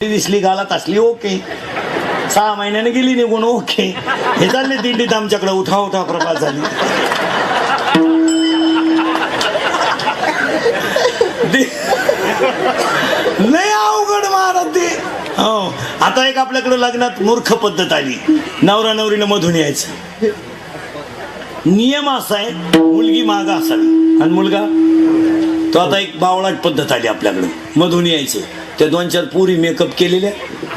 दिसली गालात असली ओके, 6 महिन्याने गेली निघून ओके. हे चालले दिंडीत आमच्याकडे उठा उठा प्रभात झाली. लय अवघड महाराज ते. हो, आता एक आपल्याकडे लग्नात मूर्ख पद्धत आली, नवरा नवरीनं मधून यायचं. नियम असा आहे, मुलगी मागा असावी आणि मुलगा तो. आता एक बावळाट पद्धत आली आपल्याकडे, मधून यायचं. त्या 2-4 पुरी मेकअप केलेल्या,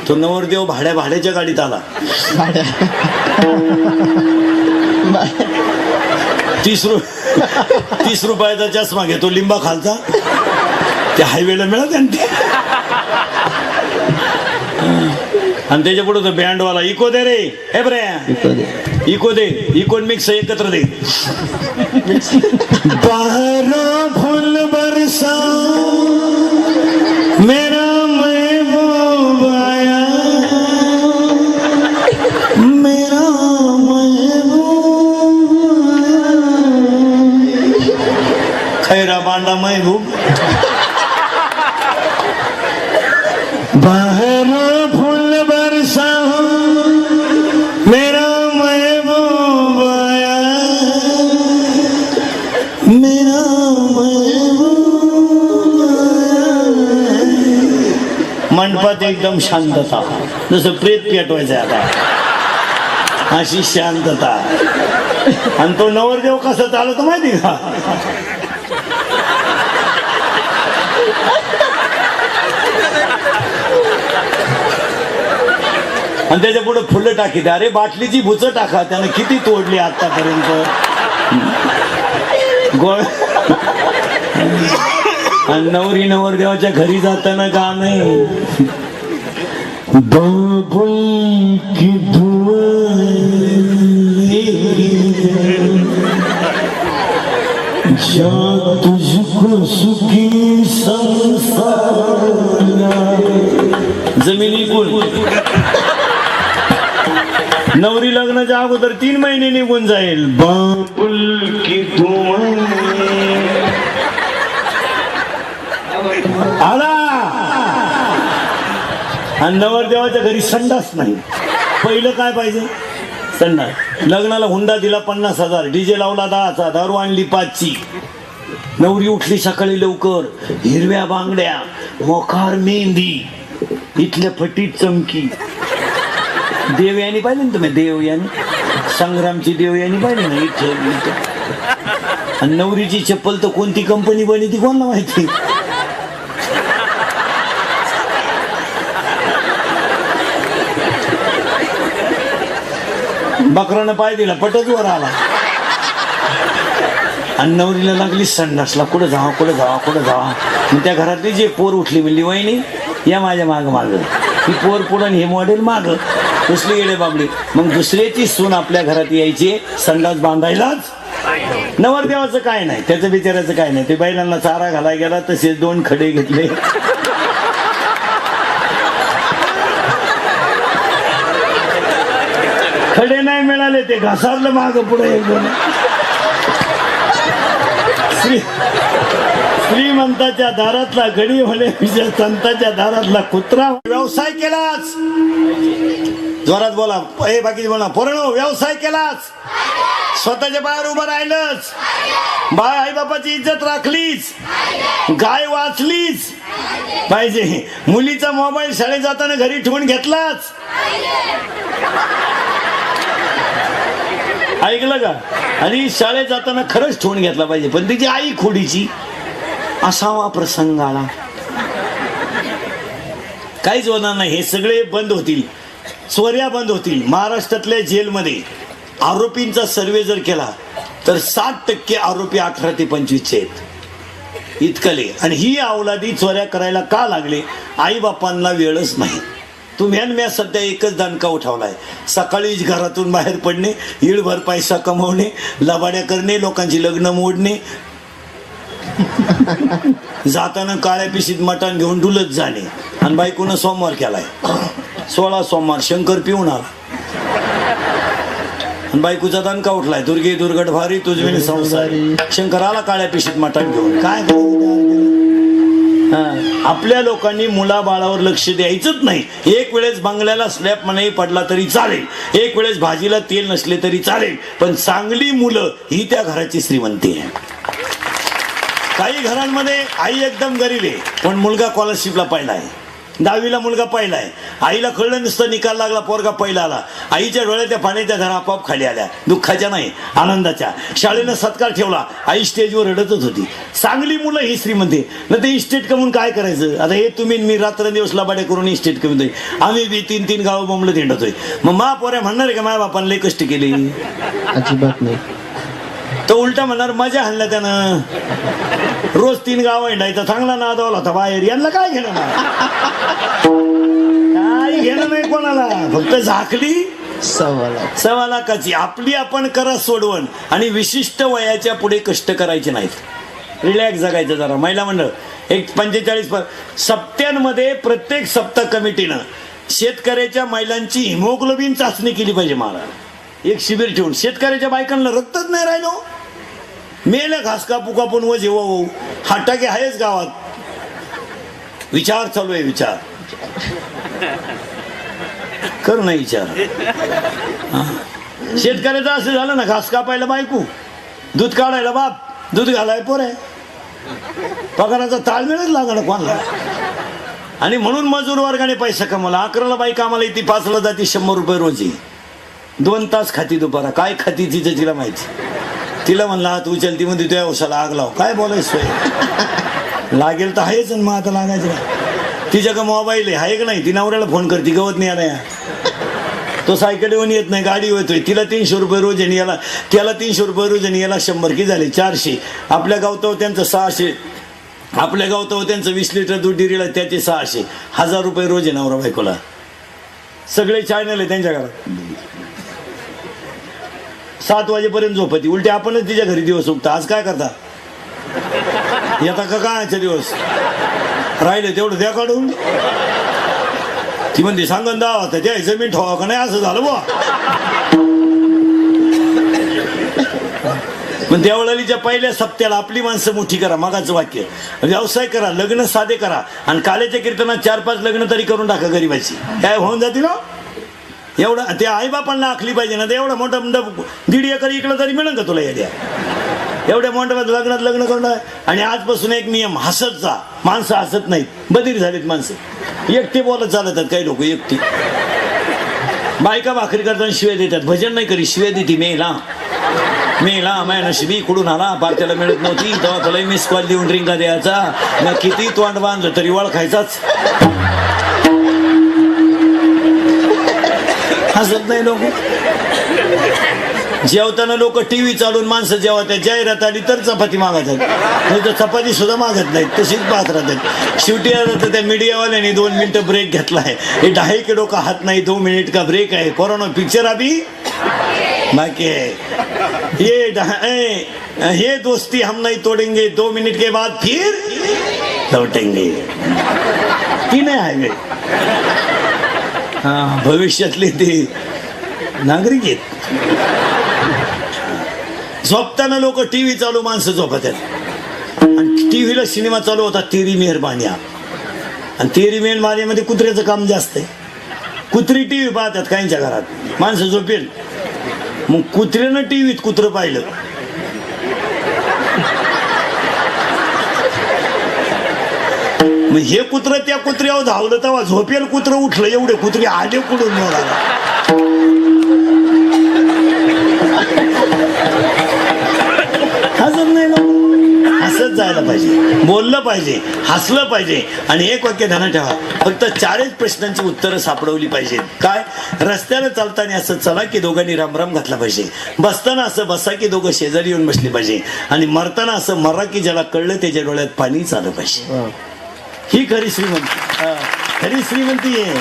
तो नवरदेव भाड्याच्या गाडीत आला. 30 रुपयाचा चष्मा घेतो लिंबा खालचा, त्या हायवेला मिळत आणि त्याच्या पुढे तो बँडवाला इको दे रे, हे बरे इको दे, इको मिक्स एकत्र दे. बाहरों फूल बरसा मेरा महबूब आया, मेरा महबूब खैरा बांडा महबूब. बाहरों फूल बरसा मेरा महबूब आया, मेरा मंडपात एकदम शांतता, जसं प्रेत पेटवायचं आता, अशी शांतता. आणि तो नवरदेव कसं चालवतो माहिती का, आणि त्याच्या पुढे फुलं टाकीत. अरे बाटलीची भुचं टाका, त्यानं किती तोडली आतापर्यंत गोळ. आणि नवरी नवरदेवाच्या घरी जाताना गाणं, बाबुल की दुआ जा तुझको सुखी संसार. जमिनी नवरी लग्नाच्या अगोदर 3 महिने निघून जाईल. बाबुल की दुआ आला. आणि नवरदेवाच्या घरी संडास नाही. पहिलं काय पाहिजे, संडास. लग्नाला हुंडा दिला 50,000, डीजे लावला 10चा, दारू आणली 5ची. नवरी उठली सकाळी लवकर, हिरव्या बांगड्या, मोकार मेहंदी, इथल्या फटीत चमकी. देवयानी पाहिली ना तुम्ही, देवयानी, संग्रामची देवयानी पाहिली ना इथं. आणि नवरीची चप्पल तर कोणती कंपनी बनी ती कोणाला माहिती. बकरानं पाय दिला, पटच वर आला. आणि नवरीला लागली संडासला, कुठं जावा कुठं जावा कुठं जावा. मग त्या घरातली जी पोर उठली, म्हणली वहिनी या माझ्या माग माग. ही पोर पुढं हे मॉडेल माग, दुसरी गेले बाबडी. मग दुसऱ्याची सून आपल्या घरात यायची संडास बांधायलाच. नवरदेवाचं काय नाही, त्याचं बिचाराचं काय नाही. ते बैलांना चारा घालाय गेला, तसेच 2 खडे घेतले. खडे नाही मिळाले, ते घासारलं माग पुढे. श्रीमंताच्या दारातला गडी होण्यापेक्षा संतांच्या दारातला कुत्रा. व्यवसाय केलाच, जोरात बोला, हे बाकी बोला. पोरांनो, व्यवसाय केलाच, स्वतःच्या पायावर उभं राहिलंच, बाय आई बापाची इज्जत राखलीच, गाय वाचलीच पाहिजे. मुलीचा मोबाईल शाळेत जाताना घरी ठेवून घेतलाच. ऐकलं का? आणि शाळेत जाताना खरंच ठेवून घेतला पाहिजे, पण तिची आई खोडीची. असावा प्रसंग आला, काहीच होणार नाही. हे सगळे बंद होतील, चोऱ्या बंद होतील. महाराष्ट्रातल्या जेलमध्ये आरोपींचा सर्वे जर केला तर 60% आरोपी 18 ते 25 आहेत, इतकले. आणि ही अवलादी चोऱ्या करायला का लागले, आई बापांना वेळच नाही. तुम्ही सध्या एकच दणका उठवलाय, सकाळी घरातून बाहेर पडणे, इळभर पैसा कमवणे, लबाड्या करणे, लोकांची लग्न मोडणे, जाताना काळ्या पिशीत मटण घेऊन डुलत जाणे. आणि बायकोनं सोमवार केलाय, 16 सोमवार शंकर पिऊन आला. आणि बायकोचा दणका उठलाय, दुर्गे दुर्गट भारी तुझविण संसारी. शंकर आला काळ्या पिशीत मटण घेऊन. काय आपल्या लोकांनी मुलाबाळावर लक्ष द्यायचंच नाही. एक वेळेस बंगल्याला स्लॅब नाही पडला तरी चालेल, एक वेळेस भाजीला तेल नसले तरी चालेल, पण चांगली मुलं ही त्या घराची श्रीमंती आहे. काही घरांमध्ये आई एकदम गरीब आहे पण मुलगा स्कॉलरशिपला पहिला आहे, 10वीला मुलगा पहिला आहे. आईला कळलं नसतं, निकाल लागला, पोरगा पहिला आला. आईच्या डोळ्यात पाण्याच्या धारा आपोआप खाली आल्या, दुःखाच्या नाही आनंदाच्या. शाळेनं सत्कार ठेवला, आई स्टेजवर रडतच होती. चांगली मुलं ही श्रीमंती. न ते इस्टेट कमवून काय करायचं? आता हे तुम्ही मी रात्रंदिवस लबाडे करून इस्टेट कमवतोय, आम्ही बी 3-3 गावं बोंबलत हिंडतोय. मग महापोऱ्या म्हणणार आहे का माझ्या बापाने लय कष्ट केले? अजिबात नाही. तो उलटा म्हणणार मजा हल्ला त्यानं, रोज 3 गाव हिंडायचा, चांगला नादावला होता बाहेर. यांना काय घेणं काय घेणं नाही कोणाला, फक्त झाकली 1.25 लाखाची. आपली आपण करा सोडवण आणि विशिष्ट वयाच्या पुढे कष्ट करायचे नाहीत, रिलॅक्स जगायचं जरा. महिला मंडळ एक 45 सप्त्यांमध्ये प्रत्येक सप्ताह कमिटीनं शेतकऱ्याच्या महिलांची हिमोग्लोबिन चाचणी केली पाहिजे. महाराज एक शिबिर ठेवून शेतकऱ्याच्या बायकांना रक्तच नाही राहिलो, मेलं घास कापू कापून व जेव्हा होऊ, हाटाके आहेच गावात. विचार चालू आहे, विचार कर नाही विचार. शेतकऱ्याचं असं झालं ना, घास कापायला बायको, दूध काढायला बाप, दूध घालायला पोर आहे, पगाराचा ताळमेळच लागणार कोणाला. आणि म्हणून मजूर वर्गाने पैसा कमवला. 11ला बाई कामाला येते, 5ला जाते, 100 रुपये रोजी, 2 तास खाती दुपारा. काय खाती तिचं तिला माहिती. तिला म्हणला हात उचल, ती म्हणते तुझ्या उसाला आग लाव. काय बोलायचं लागेल तर आहेच, मग आता लागायचं. तिच्या का मोबाईल आहे का नाही, ती नवऱ्याला फोन करते, गवत नाही आला, तो सायकल येऊन येत नाही, गाडी येतोय. तिला 300 रुपये रोज आणि याला त्याला 300 रुपये रोज आणि याला 100 की झाले 400. आपल्या गावतावर त्यांचं 600, आपल्या गावतावर त्यांचं 20 लिटर दूध डिरीला त्याचे 600. 1000 रुपये रोज आहे नवरा बायकोला. सगळे चॅनल आहे त्यांच्या घरात. 7 वाजेपर्यंत झोपती. उलटे आपणच तिच्या घरी दिवस उगता. आज काय करता? येता का कायचे दिवस राहिले तेवढं द्या काढून. ती म्हणते सांगून द्या होता त्या जमीन ठेवा का नाही, असं झालं बुवा. पण त्यावेळेला पहिल्या सप्त्याला आपली माणसं मोठी करा. मागाचं वाक्य, व्यवसाय करा, लग्न साधे करा, आणि कालेच्या कीर्तनात 4-5 लग्न तरी करून टाका गरीबाची. काय होऊन जाते ना. एवढं त्या आईबापांना आखली पाहिजे ना. ते एवढा मोठा मंडप 1.5 एकर इकडं तरी मिळेल का तुला येड्या? एवढ्या मोठ्या लग्नात लग्न करणं. आणि आजपासून एक नियम, हसत जा. माणसं हसत नाहीत, बधीर झालीत माणसं. एकटे बोलत चालतात काही लोक, एकटी. बायका भाकरी करताना शिव्या देतात. भजन नाही करी, शिव्या देते. मेला माय नशिबी कुठून आला, पार त्याला मिळत नव्हती तेव्हा तुला मिस कॉल देऊन रिंगा द्यायचा. मग किती तोंड बांधलं तरी वळखायचाच. हसत नाही लोक. जेवताना लोक टीव्ही चालून माणसं जेवतात, जाहिरात आली तर चपाती मागत आहेत, नाही तर चपाती सुद्धा मागत नाहीत, तशीच पाहत राहतात. शेवटी त्या मीडियावाल्याने 2 मिनिटं ब्रेक घेतलाय. हे 2.5 किलो का हात नाही, 2 मिनिट का ब्रेक आहे. कोरोना पिक्चर अभी बाकी है. ये दोस्ती हम नहीं तोड़ेंगे, 2 मिनट के बाद फिर लौटेंगे. ती नाही हायवे. हा, भविष्यातले ते नागरिक आहेत. झोपताना लोक टीव्ही चालू, माणसं झोपत आहेत. आणि टीव्हीला सिनेमा चालू होता तेरी मेहरबानी. आणि तेरी मेहरबानी मध्ये कुत्र्याचं काम जास्त आहे. कुत्री टीव्ही पाहतात काहींच्या घरात, माणसं झोपेल. मग कुत्र्यानं टीव्हीत कुत्रं पाहिलं. मग हे कुत्र त्या कुत्र्यावर धावलं तेव्हा झोपेल कुत्र उठलं. एवढे कुत्रे आले कुठून हसत जायला पाहिजे, बोललं पाहिजे, हसलं पाहिजे. आणि एक वाक्य ध्यानात ठेवा, फक्त 4च प्रश्नांची उत्तरं सापडवली पाहिजेत. काय? रस्त्यानं चालताना असं चला की दोघांनी रामराम घातला पाहिजे. बसताना असं बसा की दोघं शेजारी येऊन बसले पाहिजे. आणि मरताना असं मरा की ज्याला कळलं त्याच्या डोळ्यात पाणीच आलं पाहिजे. ही खरी श्रीमंती, खरी श्रीमंती आहे.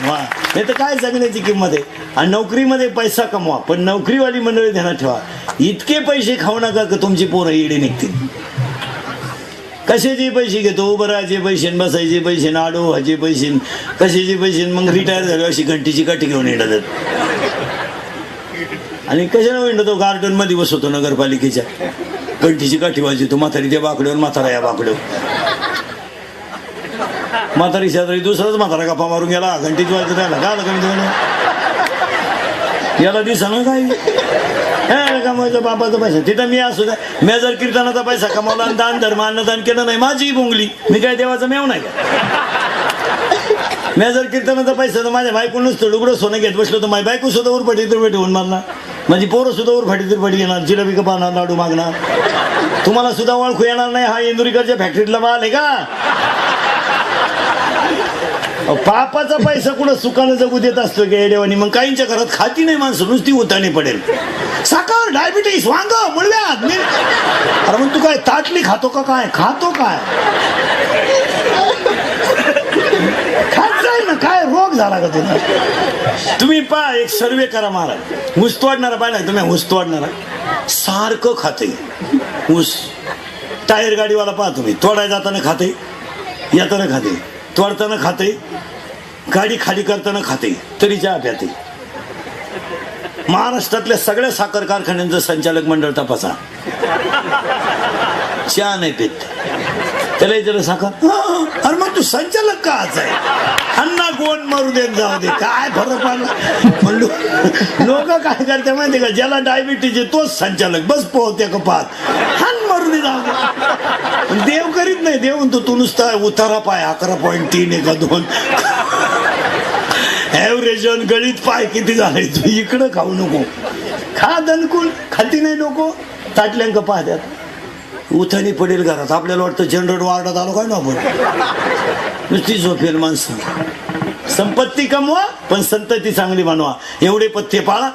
वा, नाही तर काय जगण्याची किंमत आहे. आणि नोकरीमध्ये पैसा कमवा, पण नोकरीवाली मंडळी ध्यानात ठेवा, इतके पैसे खाऊ नका का तुमची पोरं येडे निघतील. कशाचे पैसे घेतो? उभं राहायचे पैसे, बसायचे पैसे, आडो व्हायचे पैसे, कशाचे पैसे. मग रिटायर झाले अशी घंटीची काठी घेऊन येतात. आणि कशाने येतो? गार्डन मध्ये बसवतो नगरपालिकेच्या, घंटीची काठी वाजवतो. म्हातारी त्या बाकड्यावर, म्हातारा या बाकड्यावर. म्हातारी शेजारी दुसराच म्हातारा गप्पा मारून गेला घंटीच वाजत राहिला का कमी याला दिसणं काय कमवायचं बापाचा पैसा तिथं मी असू द्या मी जर कीर्तनाचा पैसा कमावला आणि दान धर्म अन्नदान केलं नाही माझी बोंगली मी काय देवाचं मेव नाही का मी जर कीर्तनाचा पैसा तर माझ्या बायको नुसतं डुगडं सोनं घेत बसलो तर माझी बायको सुद्धा उरफाटी तर ठेवून मारणार माझी पोरं सुद्धा उरफाटी तर येणार जिलेबी कपाणार लाडू मागणार तुम्हाला सुद्धा ओळखू येणार नाही हा इंदुरीकरच्या फॅक्टरीतला माल आहे का पापाचा पैसा कुठं सुखानं जगू देत असतो की देवानी मग काहींच्या घरात खाती नाही माणसं नुसती उतानी पडेल साखर डायबिटीस वांग मुळव्यात अरे मग तू काय ताटली खातो का काय खातो काय खात जाईल ना काय रोग झाला का तुला तुम्ही पहा एक सर्वे करा महाराज ऊस तोडणारा पाहिजे तुम्ही ऊस तोडणारा सारखं खाते ऊस टायर गाडीवाला पहा तुम्ही तोडाय जाताना खाते येताना खाते तोडताना खाते गाडी खाली करताना खाते तरी चहा प्याते महाराष्ट्रातल्या सगळ्या साखर कारखान्यांचं संचालक मंडळ तपासा चहा नाही पित त्याला विचारलं साखर अरे मग तू संचालक काच आहे अण्णा कोण मरू देत जाऊ दे काय फरक पडला म्हणलो लोक काय करते माहिती का ज्याला डायबिटीज आहे तोच संचालक बस पोहते का पाहत हान मरू दे जाऊ दे देव करीत नाही देव म्हणतो तू नुसता उतारा पाय 11.3 एका 2 ऍव्हरेज गळीत पाय किती झाले तू इकडं खाऊ नको खा दणकून खाती नाही नको ताटल्यांक पाहत्यात उथानी पडेल घरात आपल्याला वाटतं जनरल वार्डात आलो काय ना आपण नुसती झोपेल माणसं संपत्ती कमवा पण संतती चांगली बनवा एवढे पथ्य पाळा